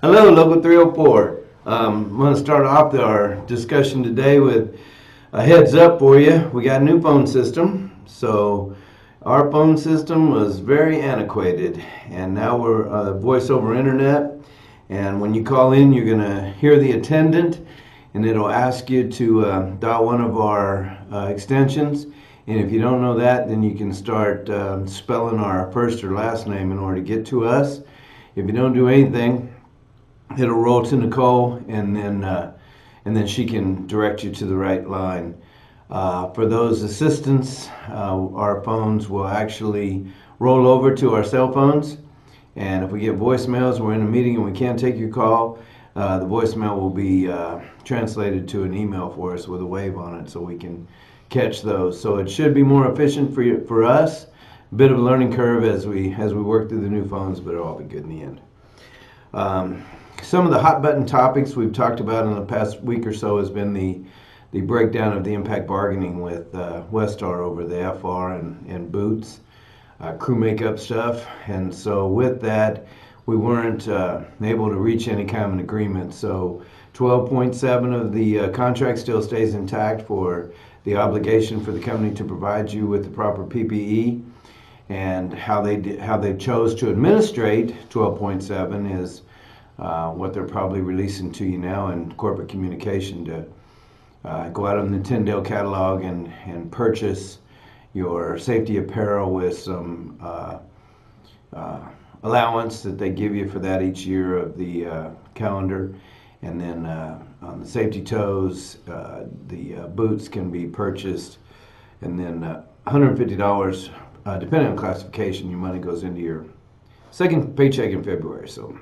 Hello, Local 304. I'm going to start off our discussion today with a heads up for you. We got a new phone system. So, our phone system was very antiquated, and now we're voice over internet. And when you call in, you're going to hear the attendant, and it'll ask you to dial one of our extensions. And if you don't know that, then you can start spelling our first or last name in order to get to us. If you don't do anything, it'll roll to Nicole, and then she can direct you to the right line. For those assistants, our phones will actually roll over to our cell phones, and if we get voicemails, we're in a meeting and we can't take your call, the voicemail will be translated to an email for us with a wave on it, so we can catch those. So it should be more efficient for us. A bit of a learning curve as we work through the new phones, but it'll all be good in the end. Some of the hot button topics we've talked about in the past week or so has been the breakdown of the impact bargaining with Westar over the FR and Boots, crew makeup stuff. And so with that, we weren't able to reach any kind of an agreement. So 12.7 of the contract still stays intact for the obligation for the company to provide you with the proper PPE. And how they chose to administrate 12.7 is what they're probably releasing to you now in corporate communication to go out on the Tyndale catalog and purchase your safety apparel with some allowance that they give you for that each year of the calendar. And then on the safety toes, the boots can be purchased, and then $150, depending on classification, your money goes into your second paycheck in February. So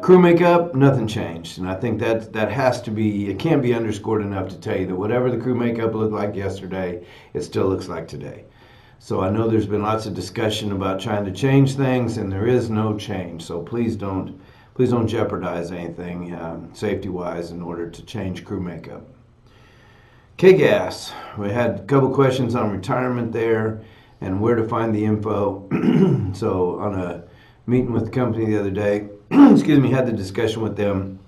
crew makeup, nothing changed, and I think that has to be, it can't be underscored enough to tell you that whatever the crew makeup looked like yesterday, it still looks like today. So I know there's been lots of discussion about trying to change things, and there is no change. So please don't jeopardize anything safety-wise in order to change crew makeup. KGAS, we had a couple questions on retirement there and where to find the info. So on a meeting with the company the other day, had the discussion with them.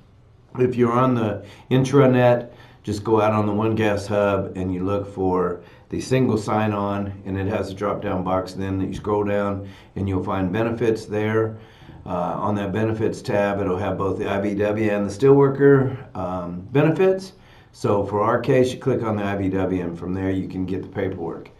If you're on the intranet, just go out on the One Gas Hub and you look for the single sign-on, and it has a drop-down box. Then you scroll down and you'll find benefits there. On that benefits tab, it'll have both the IBW and the steelworker benefits. So for our case, you click on the IBW, and from there you can get the paperwork.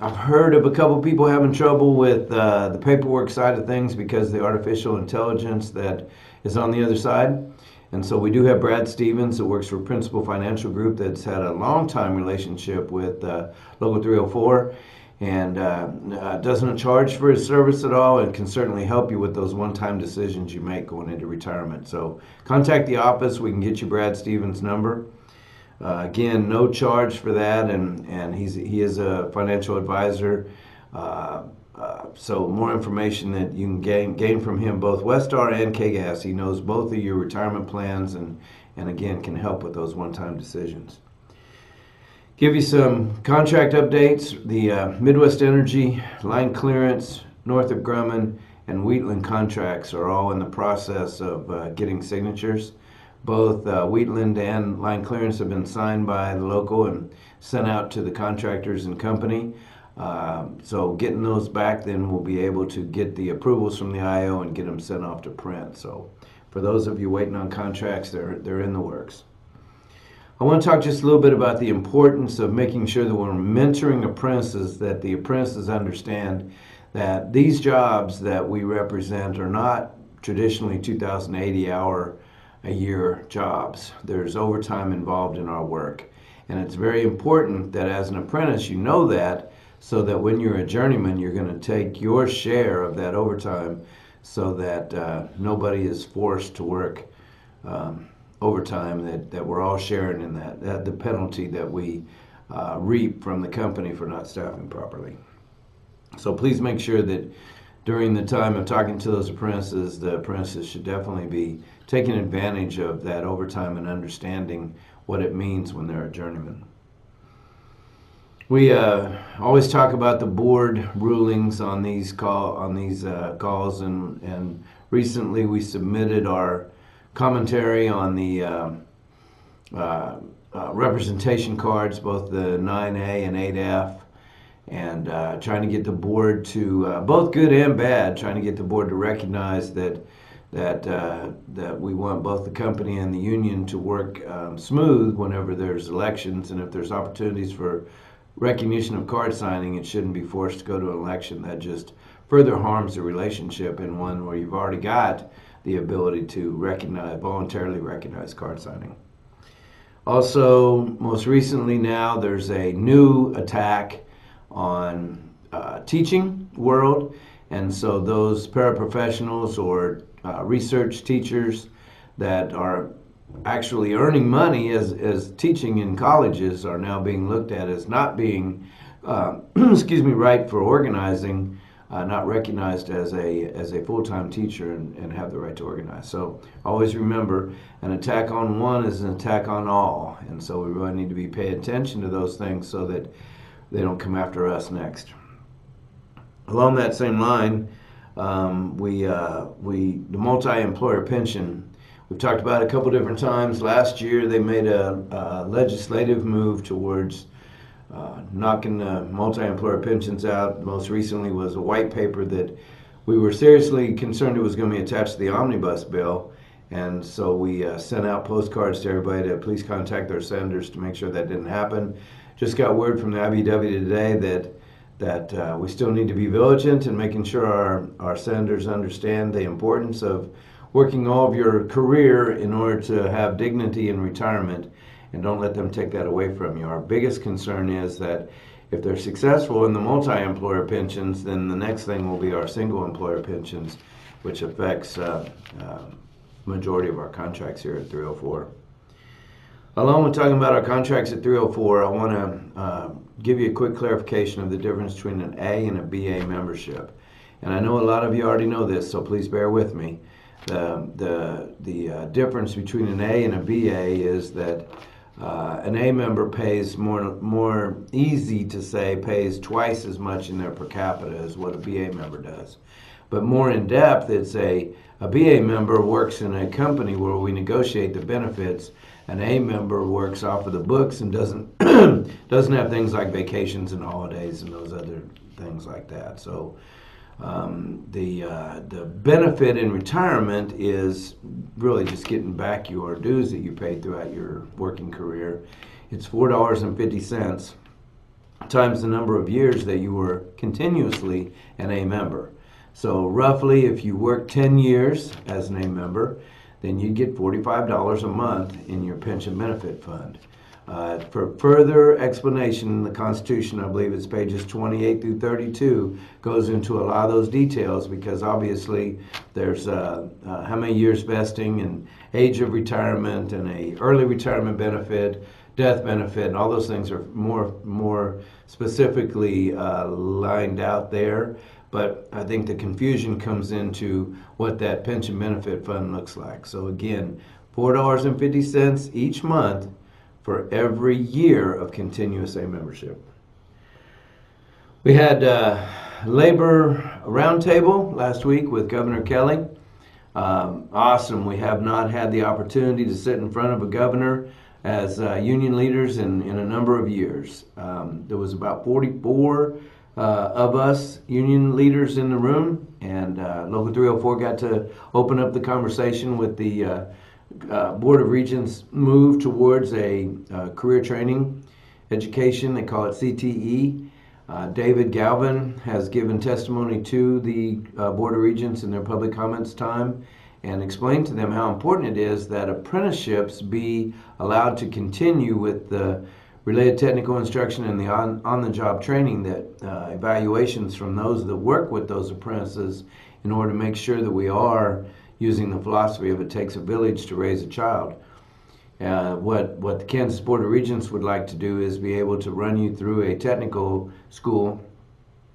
I've heard of a couple people having trouble with the paperwork side of things because of the artificial intelligence that is on the other side. And so we do have Brad Stevens, that works for Principal Financial Group, that's had a long time relationship with Local 304, and doesn't charge for his service at all, and can certainly help you with those one-time decisions you make going into retirement. So contact the office. We can get you Brad Stevens' number. Again, no charge for that, and he is a financial advisor. So more information that you can gain from him, both Westar and KGAS. He knows both of your retirement plans, and again can help with those one-time decisions. Give you some contract updates. The Midwest Energy, Line Clearance, Northrop Grumman, and Wheatland contracts are all in the process of getting signatures. Both Wheatland and Line Clearance have been signed by the local and sent out to the contractors and company. So getting those back, then we'll be able to get the approvals from the IO and get them sent off to print. So for those of you waiting on contracts, they're in the works. I want to talk just a little bit about the importance of making sure that when we're mentoring apprentices, that the apprentices understand that these jobs that we represent are not traditionally 2,080 hour a year jobs. There's overtime involved in our work. And it's very important that as an apprentice you know that, so that when you're a journeyman, you're going to take your share of that overtime, so that nobody is forced to work overtime, that we're all sharing in that the penalty that we reap from the company for not staffing properly. So please make sure that during the time of talking to those apprentices, the apprentices should definitely be taking advantage of that overtime and understanding what it means when they're a journeyman. We always talk about the board rulings on these calls, and recently we submitted our commentary on the representation cards, both the 9A and 8F, and trying to get the board to both good and bad, trying to get the board to recognize that we want both the company and the union to work smooth whenever there's elections, and if there's opportunities for recognition of card signing, it shouldn't be forced to go to an election. That just further harms the relationship in one where you've already got the ability to voluntarily recognize card signing. Also, most recently now, there's a new attack on teaching world, and so those paraprofessionals or research teachers that are actually earning money as teaching in colleges are now being looked at as not being right for organizing, not recognized as a full-time teacher and have the right to organize. So always remember, an attack on one is an attack on all, and so we really need to be paying attention to those things so that they don't come after us next. Along that same line, the multi-employer pension. We've talked about it a couple different times. Last year, they made a legislative move towards knocking the multi-employer pensions out. Most recently was a white paper that we were seriously concerned it was going to be attached to the omnibus bill, and so we sent out postcards to everybody to please contact their senators to make sure that didn't happen. Just got word from the IBEW today that we still need to be vigilant in making sure our senators understand the importance of working all of your career in order to have dignity in retirement, and don't let them take that away from you. Our biggest concern is that if they're successful in the multi-employer pensions, then the next thing will be our single employer pensions, which affects majority of our contracts here at 304. Along with talking about our contracts at 304, I want to give you a quick clarification of the difference between an A and a BA membership. And I know a lot of you already know this, so please bear with me. The difference between an A and a BA is that an A member pays more easy to say pays twice as much in their per capita as what a BA member does. But more in depth, it's a BA member works in a company where we negotiate the benefits. An A member works off of the books and doesn't have things like vacations and holidays and those other things like that. So the benefit in retirement is really just getting back your dues that you paid throughout your working career. It's $4.50 times the number of years that you were continuously an A member. So roughly, if you work 10 years as an A member, then you get $45 a month in your pension benefit fund. For further explanation, the Constitution, I believe it's pages 28 through 32, goes into a lot of those details because obviously there's how many years vesting and age of retirement and a early retirement benefit, death benefit, and all those things are more specifically lined out there. But I think the confusion comes into what that pension benefit fund looks like. So again, $4.50 each month for every year of continuous A membership. We had labor roundtable last week with Governor Kelly. Awesome. We have not had the opportunity to sit in front of a governor as union leaders in a number of years. There was about 44 of us union leaders in the room, and Local 304 got to open up the conversation with the Board of Regents move towards a career training education. They call it CTE. David Galvin has given testimony to the Board of Regents in their public comments time and explained to them how important it is that apprenticeships be allowed to continue with the related technical instruction and the on-the-job training, that evaluations from those that work with those apprentices in order to make sure that we are using the philosophy of it takes a village to raise a child. What the Kansas Board of Regents would like to do is be able to run you through a technical school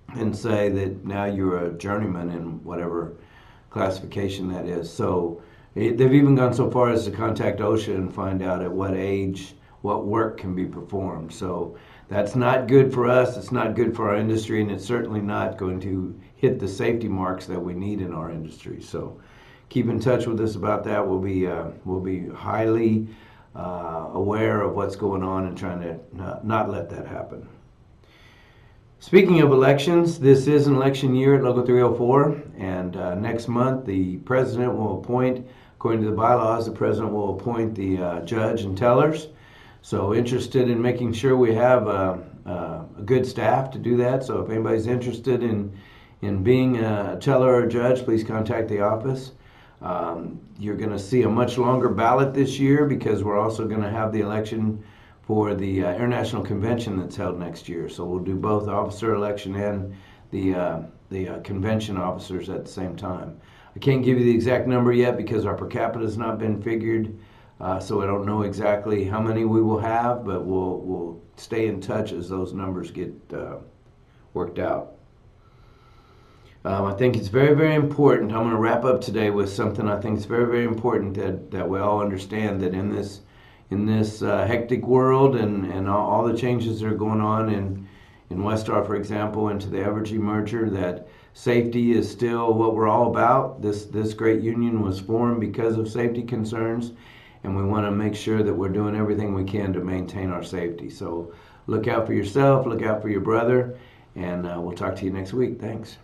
and say that now you're a journeyman in whatever classification that is. So they've even gone so far as to contact OSHA and find out at what age what work can be performed. So That's not good for us, it's not good for our industry, and it's certainly not going to hit the safety marks that we need in our industry. So keep in touch with us about that. We'll be highly aware of what's going on and trying to not let that happen. Speaking of elections, this is an election year at Local 304, and next month the president will appoint, according to the bylaws, the president will appoint the judge and tellers. So interested in making sure we have a good staff to do that. So if anybody's interested in being a teller or a judge, please contact the office. You're going to see a much longer ballot this year because we're also going to have the election for the International Convention that's held next year. So we'll do both officer election and the convention officers at the same time. I can't give you the exact number yet because our per capita has not been figured. So I don't know exactly how many we will have, but we'll stay in touch as those numbers get worked out. I think it's very, very important. I'm going to wrap up today with something I think is very, very important that we all understand that in this hectic world and all the changes that are going on in Westar, for example, into the Evergy merger, that safety is still what we're all about. This great union was formed because of safety concerns. And we want to make sure that we're doing everything we can to maintain our safety. So look out for yourself, look out for your brother, and we'll talk to you next week. Thanks.